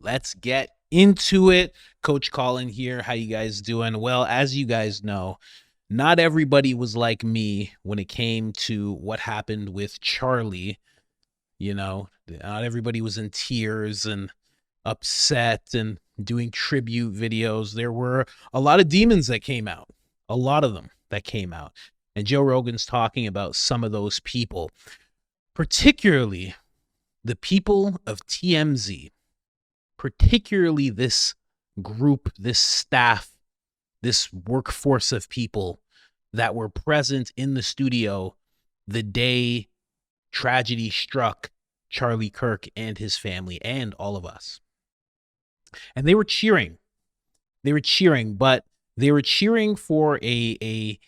let's get into it. Coach Colin here. How you guys doing? Well, as you guys know, not everybody was like me when it came to what happened with Charlie. You know, not everybody was in tears and upset and doing tribute videos. There were a lot of demons that came out, a lot of them that came out. And Joe Rogan's talking about some of those people, particularly the people of TMZ, particularly this group, this staff, this workforce of people that were present in the studio the day tragedy struck Charlie Kirk and his family and all of us. And they were cheering. They were cheering, but they were cheering for a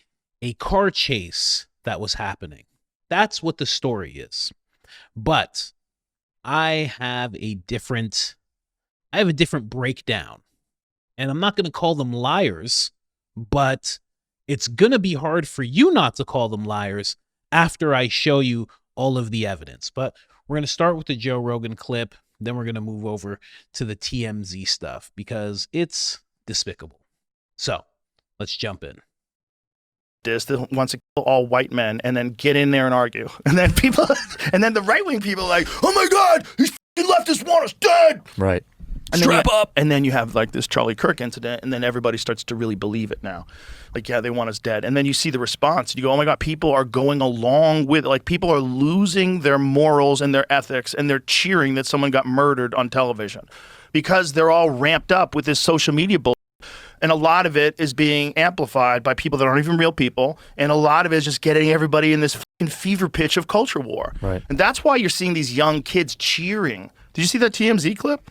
car chase that was happening. That's what the story is. But I have a different breakdown. And I'm not going to call them liars, but it's going to be hard for you not to call them liars after I show you all of the evidence. But we're going to start with the Joe Rogan clip. Then we're going to move over to the TMZ stuff because it's despicable. So let's jump in. That wants to kill all white men and then get in there and argue. And then people, and then the right-wing people are like, oh my God, these leftists want us dead. Right. And strap up. And then you have like this Charlie Kirk incident, and then everybody starts to really believe it now. Like, yeah, they want us dead. And then you see the response. You go, oh my God, people are going along with, like, people are losing their morals and their ethics, and they're cheering that someone got murdered on television because they're all ramped up with this social media bullshit. And a lot of it is being amplified by people that aren't even real people. And a lot of it is just getting everybody in this fucking fever pitch of culture war. Right. And that's why you're seeing these young kids cheering. Did you see that TMZ clip?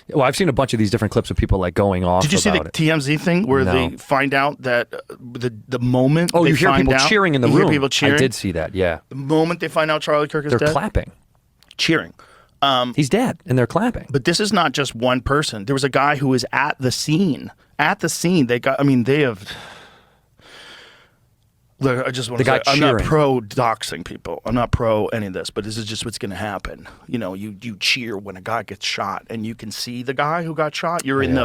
Well, I've seen a bunch of these different clips of people like going off. Did you see the TMZ thing where they find out that the moment you they hear find people out, cheering in the you room. hear people cheering. I did see that. Yeah. The moment they find out Charlie Kirk is they're dead, clapping, cheering. He's dead, and they're clapping. But this is not just one person. There was a guy who was at the scene. At the scene, they got. I mean, they have. Look, I just want to say, I'm not pro doxing people. I'm not pro any of this, but this is just what's going to happen. You know, you cheer when a guy gets shot, and you can see the guy who got shot. You're in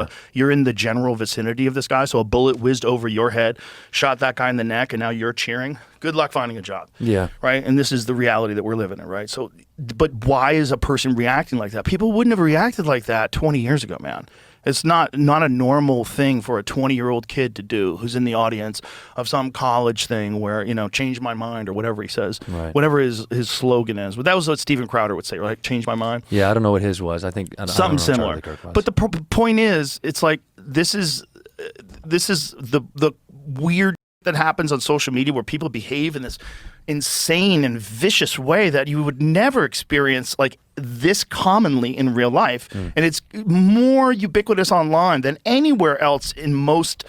the general vicinity of this guy, so a bullet whizzed over your head, shot that guy in the neck, and now you're cheering. Good luck finding a job. Yeah. Right? And this is the reality that we're living in, right? So, but why is a person reacting like that? People wouldn't have reacted like that 20 years ago, man. It's not a normal thing for a 20-year-old kid to do who's in the audience of some college thing where, you know, change my mind or whatever he says, whatever his slogan is. But that was what Steven Crowder would say, right? Change my mind. Yeah, I don't know what his was. I think something similar. But the point is, it's like this is the weird that happens on social media where people behave in this insane and vicious way that you would never experience like this commonly in real life. And it's more ubiquitous online than anywhere else in most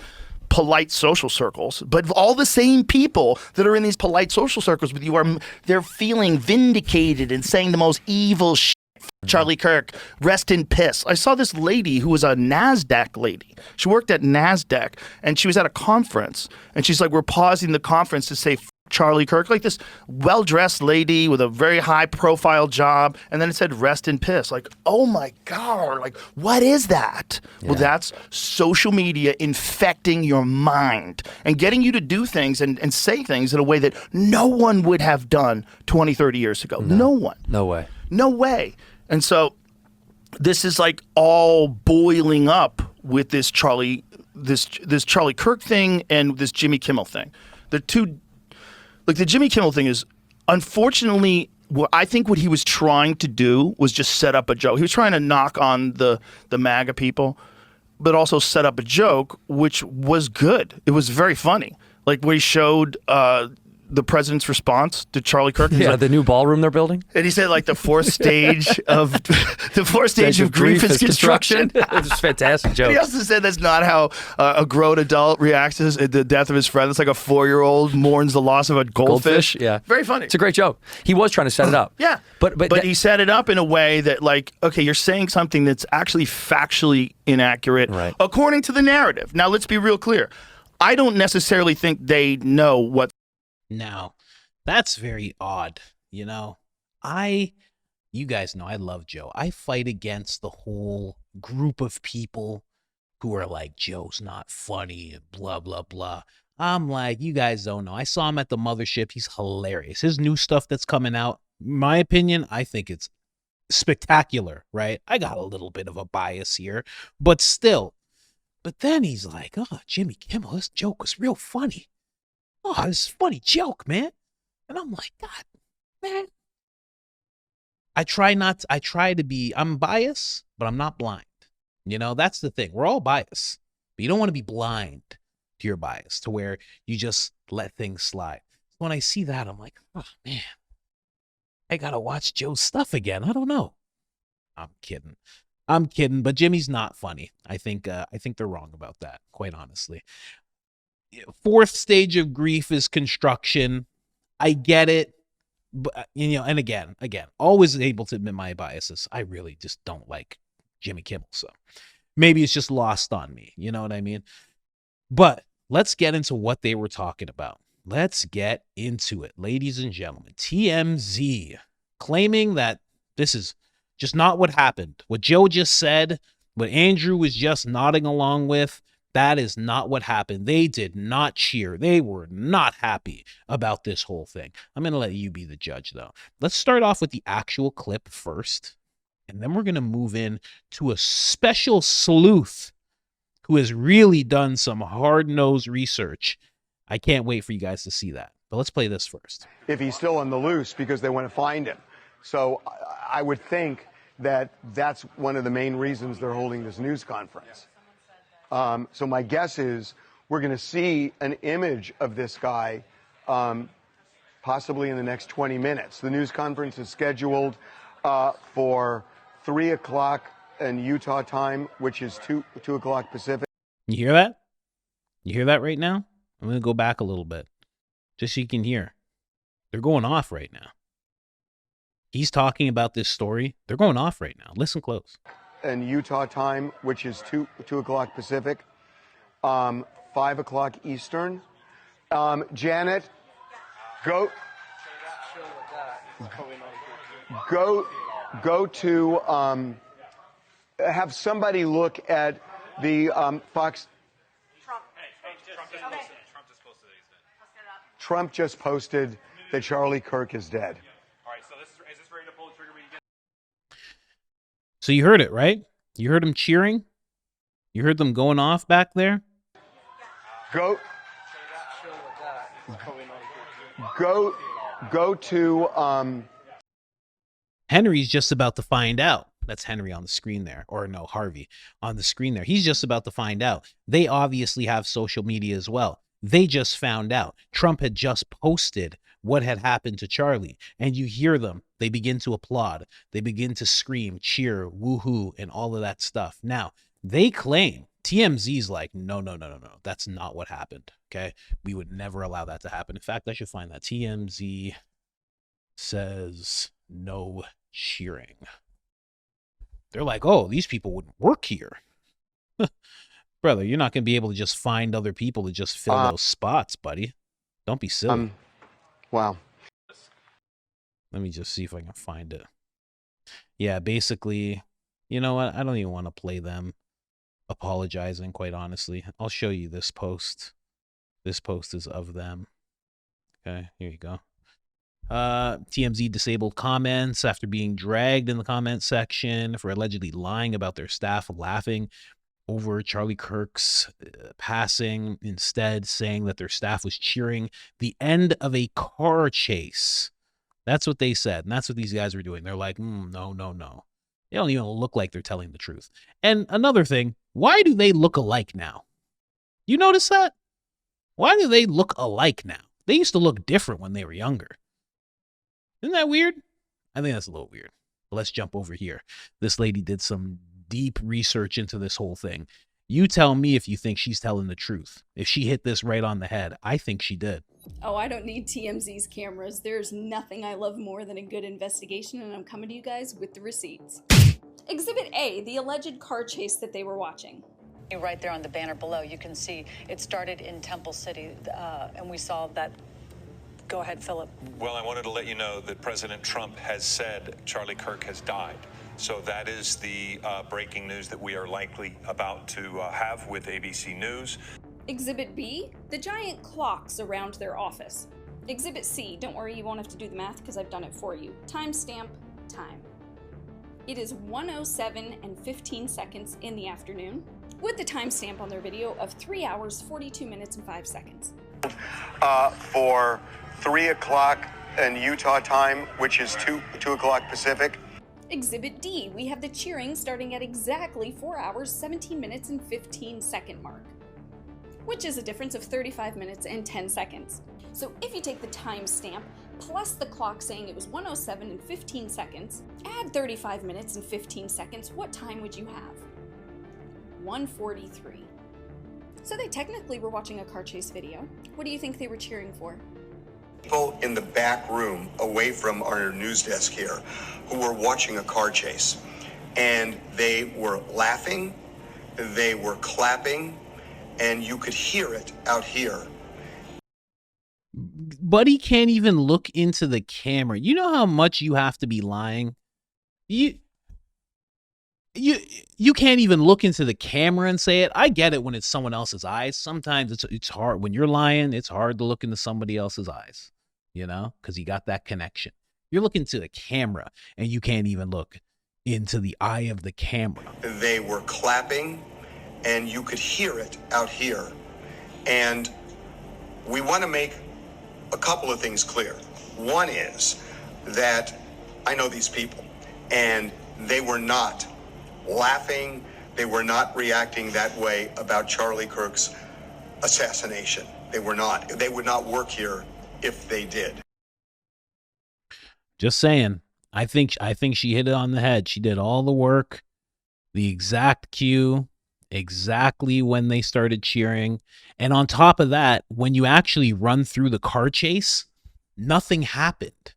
polite social circles. But all the same people that are in these polite social circles with you they're feeling vindicated and saying the most evil shit. Charlie Kirk, rest in piss. I saw this lady who was a NASDAQ lady. She worked at NASDAQ, and she was at a conference, and she's like, we're pausing the conference to say Charlie Kirk, like this well-dressed lady with a very high-profile job, and then it said rest in piss. Like, oh my God, like, what is that? Yeah. Well, that's social media infecting your mind and getting you to do things and say things in a way that no one would have done 20, 30 years ago. No one. No way. No way. And so this is like all boiling up with this Charlie Kirk thing and this Jimmy Kimmel thing. The two, like the Jimmy Kimmel thing is, unfortunately, I think what he was trying to do was just set up a joke. He was trying to knock on the MAGA people, but also set up a joke, which was good. It was very funny. Like when he showed the president's response to Charlie Kirk. Yeah, like, the new ballroom they're building. And he said like the fourth stage of grief is construction. It's a fantastic joke. He also said that's not how a grown adult reacts to the death of his friend. It's like a 4-year-old mourns the loss of a goldfish. Yeah, very funny. It's a great joke. He was trying to set it up. Yeah, but he set it up in a way that like, okay, you're saying something that's actually factually inaccurate according to the narrative. Now let's be real clear. I don't necessarily think they know what. Now, that's very odd, you know. I You guys know I love Joe. I fight against the whole group of people who are like, Joe's not funny and blah, blah, blah. I'm like, you guys don't know. I saw him at the mothership. He's hilarious. His new stuff that's coming out, my opinion, I think it's spectacular, right? I got a little bit of a bias here, but still. But then he's like, oh, Jimmy Kimmel, this joke was real funny. Oh, this funny joke, man. And I'm like, God, man. I'm biased, but I'm not blind. You know, that's the thing. We're all biased, but you don't want to be blind to your bias to where you just let things slide. When I see that, I'm like, oh, man, I got to watch Joe's stuff again. I don't know. I'm kidding, but Jimmy's not funny. I think they're wrong about that, quite honestly. Fourth stage of grief is construction. I get it. But, you know, and again, always able to admit my biases. I really just don't like Jimmy Kimmel. So maybe it's just lost on me. You know what I mean? But let's get into what they were talking about. Let's get into it, ladies and gentlemen. TMZ claiming that this is just not what happened. What Joe just said, what Andrew was just nodding along with, that is not what happened. They did not cheer. They were not happy about this whole thing. I'm going to let you be the judge, though. Let's start off with the actual clip first, and then we're going to move in to a special sleuth who has really done some hard-nosed research. I can't wait for you guys to see that. But let's play this first. If he's still on the loose because they want to find him. So I would think that that's one of the main reasons they're holding this news conference. So my guess is we're going to see an image of this guy possibly in the next 20 minutes. The news conference is scheduled for 3 o'clock in Utah time, which is 2 o'clock Pacific. You hear that? You hear that right now? I'm going to go back a little bit just so you can hear. They're going off right now. He's talking about this story. They're going off right now. Listen close. In Utah time, which is 2 o'clock Pacific, 5 o'clock Eastern. Janet, go to have somebody look at the Fox. Trump just posted that Charlie Kirk is dead. So you heard it, right? You heard them cheering? You heard them going off back there? Go to Henry's just about to find out. That's Henry on the screen there. Or no, Harvey on the screen there. He's just about to find out. They obviously have social media as well. They just found out. Trump had just posted what had happened to Charlie. And you hear them. They begin to applaud. They begin to scream, cheer, woohoo, and all of that stuff. Now, they claim, TMZ's like, no. That's not what happened, okay? We would never allow that to happen. In fact, I should find that. TMZ says no cheering. They're like, oh, these people wouldn't work here. Brother, you're not going to be able to just find other people to just fill those spots, buddy. Don't be silly. Wow. Let me just see if I can find it. Yeah, basically, you know what? I don't even want to play them apologizing, quite honestly. I'll show you this post. This post is of them. Okay, here you go. TMZ disabled comments after being dragged in the comment section for allegedly lying about their staff laughing over Charlie Kirk's passing, instead saying that their staff was cheering the end of a car chase. That's what they said, and that's what these guys were doing. They're like, no. They don't even look like they're telling the truth. And another thing, why do they look alike now? You notice that? Why do they look alike now? They used to look different when they were younger. Isn't that weird? I think that's a little weird. But let's jump over here. This lady did some deep research into this whole thing. You tell me if you think she's telling the truth. If she hit this right on the head, I think she did. Oh, I don't need TMZ's cameras. There's nothing I love more than a good investigation, and I'm coming to you guys with the receipts. Exhibit A, the alleged car chase that they were watching. Right there on the banner below, you can see it started in Temple City, and we saw that Go ahead, Philip. Well, I wanted to let you know that President Trump has said Charlie Kirk has died. So that is the breaking news that we are likely about to have with ABC News. Exhibit B, the giant clocks around their office. Exhibit C, don't worry, you won't have to do the math because I've done it for you. Timestamp, time. It is 1:07 and 15 seconds in the afternoon, with the timestamp on their video of 3 hours, 42 minutes, and 5 seconds. For 3 o'clock in Utah time, which is 2 o'clock Pacific. Exhibit D, we have the cheering starting at exactly 4 hours, 17 minutes, and 15 second mark, which is a difference of 35 minutes and 10 seconds. So if you take the timestamp plus the clock saying it was 1:07 and 15 seconds, add 35 minutes and 15 seconds, what time would you have? 1:43. So they technically were watching a car chase video. What do you think they were cheering for? People in the back room away from our news desk here who were watching a car chase, and they were laughing, they were clapping, and you could hear it out here. Buddy can't even look into the camera. You know how much you have to be lying? You can't even look into the camera and say it. I get it when it's someone else's eyes. Sometimes it's hard. When you're lying, it's hard to look into somebody else's eyes, you know, because you got that connection. You're looking to the camera and you can't even look into the eye of the camera. They were clapping, and you could hear it out here. And we want to make a couple of things clear. One is that I know these people, and they were not laughing, they were not reacting that way about Charlie Kirk's assassination. They were not. They would not work here if they did. Just saying. I think she hit it on the head. She did all the work, the exact cue, exactly when they started cheering. And on top of that, when you actually run through the car chase, nothing happened.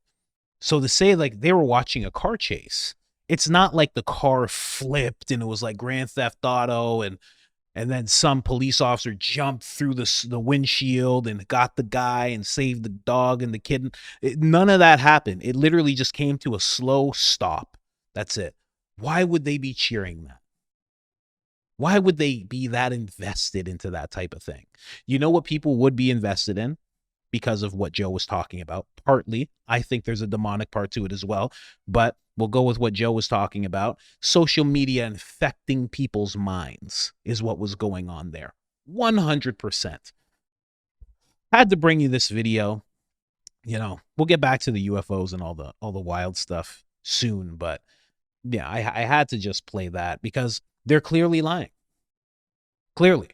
So to say like they were watching a car chase, it's not like the car flipped and it was like Grand Theft Auto and then some police officer jumped through the windshield and got the guy and saved the dog and the kid. None of that happened. It literally just came to a slow stop. That's it. Why would they be cheering that? Why would they be that invested into that type of thing? You know what people would be invested in? Because of what Joe was talking about. Partly, I think there's a demonic part to it as well, but we'll go with what Joe was talking about. Social media infecting people's minds is what was going on there. 100%. Had to bring you this video. You know, we'll get back to the UFOs and all the wild stuff soon, but yeah, I had to just play that because they're clearly lying. Clearly.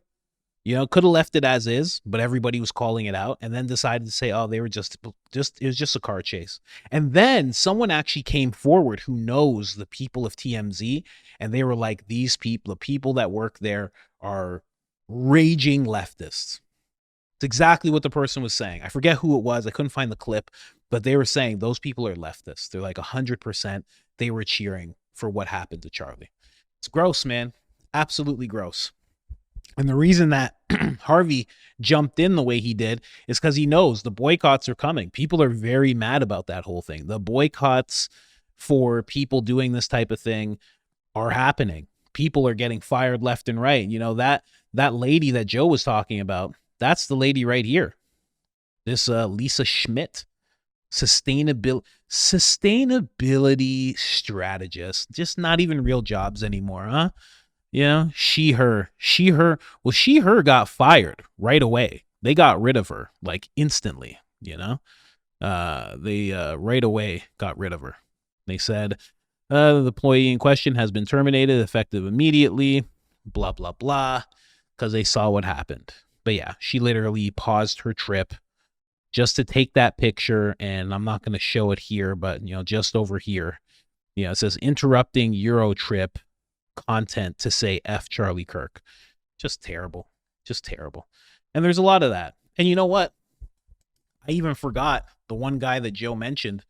You know, could have left it as is, but everybody was calling it out and then decided to say, oh, they were just it was just a car chase. And then someone actually came forward who knows the people of TMZ, and they were like, these people, the people that work there are raging leftists. It's exactly what the person was saying. I forget who it was. I couldn't find the clip, but they were saying those people are leftists. They're like 100%. They were cheering for what happened to Charlie. It's gross, man. Absolutely gross. And the reason that Harvey jumped in the way he did is because he knows the boycotts are coming. People are very mad about that whole thing. The boycotts for people doing this type of thing are happening. People are getting fired left and right. You know, that lady that Joe was talking about, that's the lady right here. This Lisa Schmidt, sustainability strategist. Just not even real jobs anymore, huh? Yeah, she, her got fired right away. They got rid of her like instantly, you know. They right away got rid of her. They said the employee in question has been terminated effective immediately, blah, blah, blah, because they saw what happened. But yeah, she literally paused her trip just to take that picture. And I'm not going to show it here, but, you know, just over here, you know, it says interrupting Euro trip content to say F Charlie Kirk. Just terrible. Just terrible. And there's a lot of that. And you know what? I even forgot the one guy that Joe mentioned,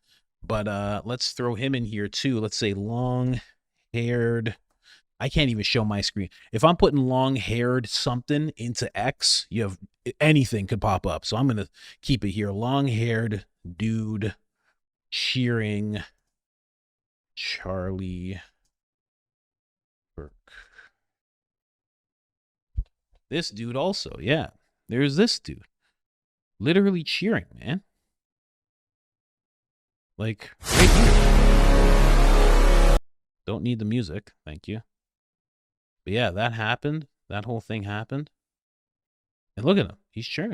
but let's throw him in here too. Let's say long-haired. I can't even show my screen. If I'm putting long-haired something into X, you have anything could pop up. So I'm going to keep it here. Long-haired dude cheering Charlie Kirk. This dude also, yeah. There's this dude. Literally cheering, man. Like, right here. Don't need the music, thank you. But yeah, that happened. That whole thing happened. And look at him. He's cheering.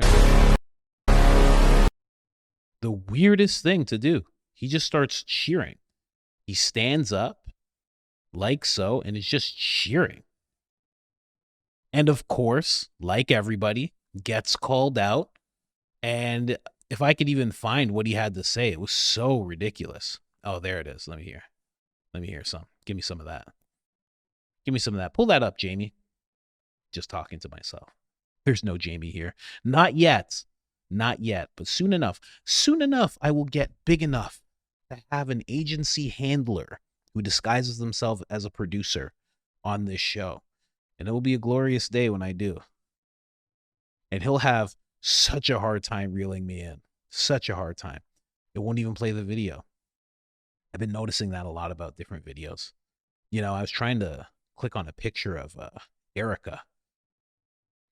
The weirdest thing to do. He just starts cheering. He stands up like so and is just cheering. And of course, like everybody, gets called out. And if I could even find what he had to say, it was so ridiculous. Oh, there it is. Let me hear. Let me hear some. Give me some of that. Give me some of that. Pull that up, Jamie. Just talking to myself. There's no Jamie here. Not yet. Not yet. But soon enough. Soon enough, I will get big enough to have an agency handler who disguises themselves as a producer on this show. And it will be a glorious day when I do. And he'll have such a hard time reeling me in. Such a hard time. It won't even play the video. I've been noticing that a lot about different videos. You know, I was trying to click on a picture of Erica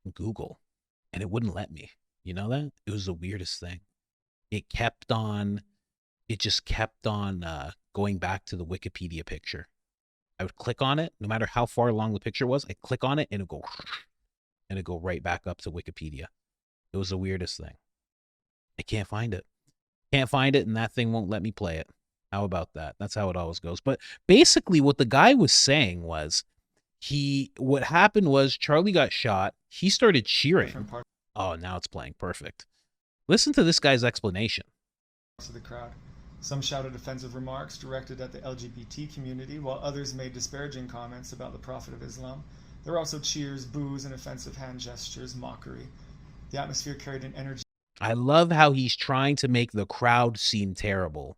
on Google, and it wouldn't let me. You know that? It was the weirdest thing. It just kept on going back to the Wikipedia picture. I would click on it, no matter how far along the picture was, I'd click on it, and it'd go right back up to Wikipedia. It was the weirdest thing. I can't find it. Can't find it, and that thing won't let me play it. How about that? That's how it always goes. But basically what the guy was saying was what happened was Charlie got shot. He started cheering. Oh, now it's playing. Perfect. Listen to this guy's explanation. To the crowd. Some shouted offensive remarks directed at the LGBT community, while others made disparaging comments about the Prophet of Islam. There were also cheers, boos, and offensive hand gestures, mockery. The atmosphere carried an energy. I love how he's trying to make the crowd seem terrible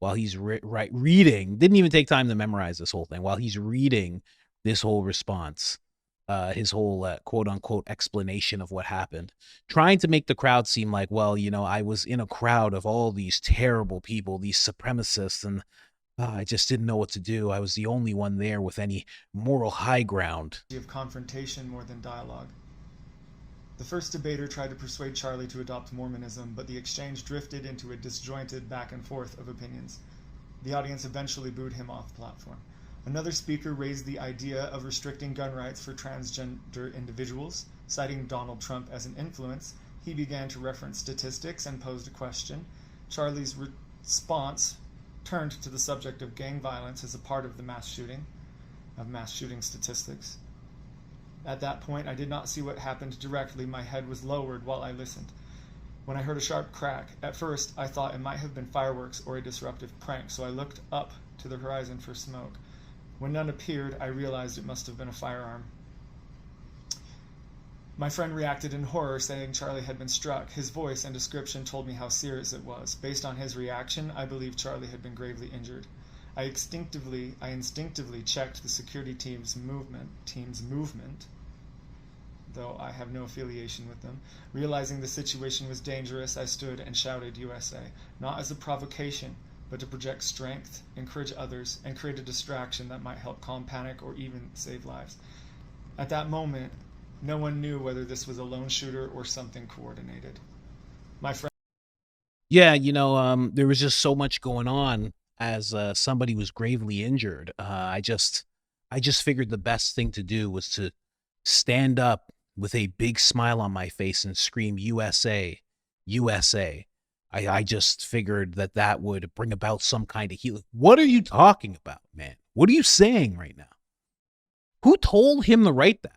while he's reading. Didn't even take time to memorize this whole thing. While he's reading this whole response, his whole quote-unquote explanation of what happened. Trying to make the crowd seem like, well, you know, I was in a crowd of all these terrible people, these supremacists, and I just didn't know what to do. I was the only one there with any moral high ground. Of confrontation more than dialogue. The first debater tried to persuade Charlie to adopt Mormonism, but the exchange drifted into a disjointed back and forth of opinions. The audience eventually booed him off the platform. Another speaker raised the idea of restricting gun rights for transgender individuals. Citing Donald Trump as an influence, he began to reference statistics and posed a question. Charlie's response turned to the subject of gang violence as a part of mass shooting statistics. At that point, I did not see what happened directly. My head was lowered while I listened. When I heard a sharp crack, at first I thought it might have been fireworks or a disruptive prank, so I looked up to the horizon for smoke. When none appeared, I realized it must have been a firearm. My friend reacted in horror, saying Charlie had been struck. His voice and description told me how serious it was. Based on his reaction, I believed Charlie had been gravely injured. I instinctively checked the security team's movement, though I have no affiliation with them. Realizing the situation was dangerous, I stood and shouted USA, not as a provocation, but to project strength, encourage others, and create a distraction that might help calm panic or even save lives. At that moment, no one knew whether this was a lone shooter or something coordinated. My friend. Yeah, you know, there was just so much going on as somebody was gravely injured. I just figured the best thing to do was to stand up with a big smile on my face and scream USA, USA. I just figured that would bring about some kind of healing. What are you talking about, man? What are you saying right now? Who told him to write that?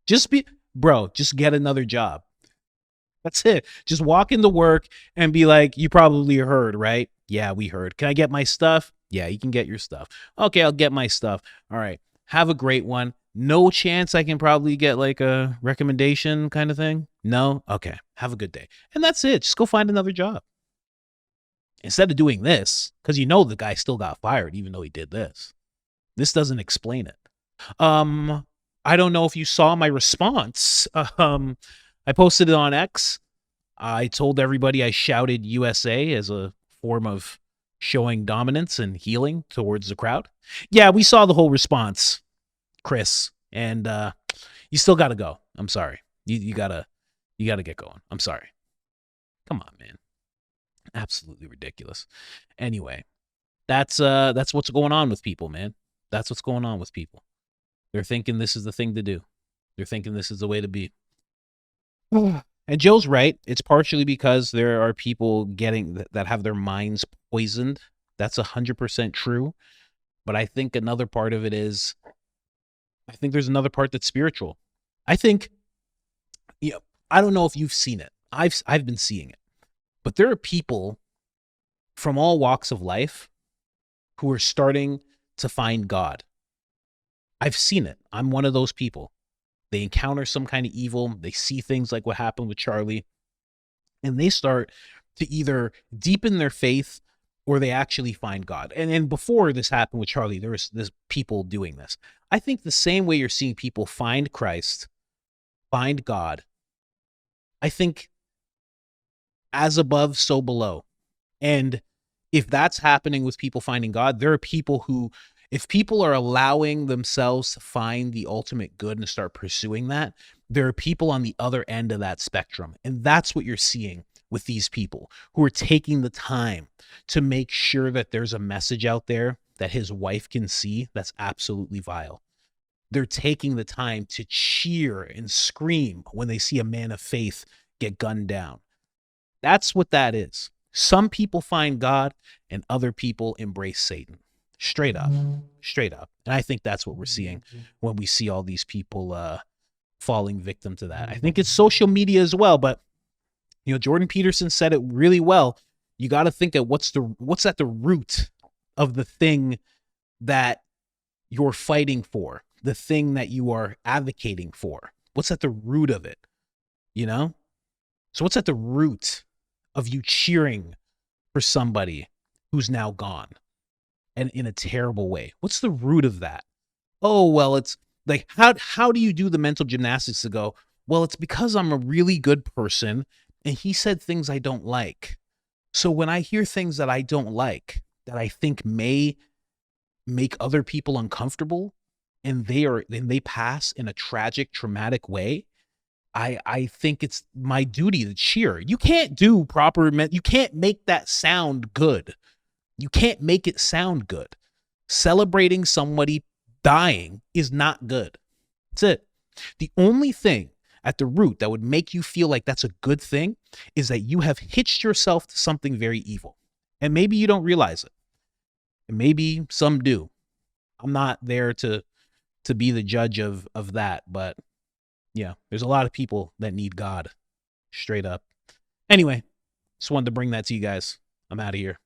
Just get another job. That's it. Just walk into work and be like, you probably heard, right? Yeah, we heard. Can I get my stuff? Yeah, you can get your stuff. Okay, I'll get my stuff. All right. Have a great one. No chance I can probably get like a recommendation kind of thing? No? Okay. Have a good day. And that's it. Just go find another job. Instead of doing this, because you know the guy still got fired even though he did this. This doesn't explain it. I don't know if you saw my response. I posted it on X. I told everybody I shouted USA as a form of showing dominance and healing towards the crowd. Yeah, we saw the whole response, Chris, and you still got to go. I'm sorry. You gotta get going. I'm sorry. Come on, man. Absolutely ridiculous. Anyway, that's what's going on with people, man. That's what's going on with people. They're thinking this is the thing to do. They're thinking this is the way to be. And Joe's right. It's partially because there are people getting that have their minds poisoned. That's 100% true. But I think another part of it is, I think there's another part that's spiritual. I think, I don't know if you've seen it. I've been seeing it. But there are people from all walks of life who are starting to find God. I've seen it. I'm one of those people. They encounter some kind of evil. They see things like what happened with Charlie, and they start to either deepen their faith or they actually find God. And before this happened with Charlie, there was people doing this. I think the same way you're seeing people find Christ, find God, I think as above, so below. And if that's happening with people finding God, there are people who, if people are allowing themselves to find the ultimate good and start pursuing that, there are people on the other end of that spectrum. And that's what you're seeing with these people who are taking the time to make sure that there's a message out there that his wife can see that's absolutely vile. They're taking the time to cheer and scream when they see a man of faith get gunned down. That's what that is. Some people find God and other people embrace Satan. Straight up. Straight up. And I think that's what we're seeing when we see all these people falling victim to that. I think it's social media as well, but Jordan Peterson said it really well. You got to think of what's at the root of the thing that you're fighting for, the thing that you are advocating for. What's at the root of it? So what's at the root of you cheering for somebody who's now gone and in a terrible way? What's the root of that? Oh, well, it's like, how do you do the mental gymnastics to go, well, it's because I'm a really good person and he said things I don't like. So when I hear things that I don't like, that I think may make other people uncomfortable, and they pass in a tragic, traumatic way, I think it's my duty to cheer. You can't do you can't make that sound good. You can't make it sound good. Celebrating somebody dying is not good. That's it. The only thing at the root that would make you feel like that's a good thing is that you have hitched yourself to something very evil. And maybe you don't realize it. And maybe some do. I'm not there to be the judge of that, but yeah, there's a lot of people that need God, straight up. Anyway, just wanted to bring that to you guys. I'm out of here.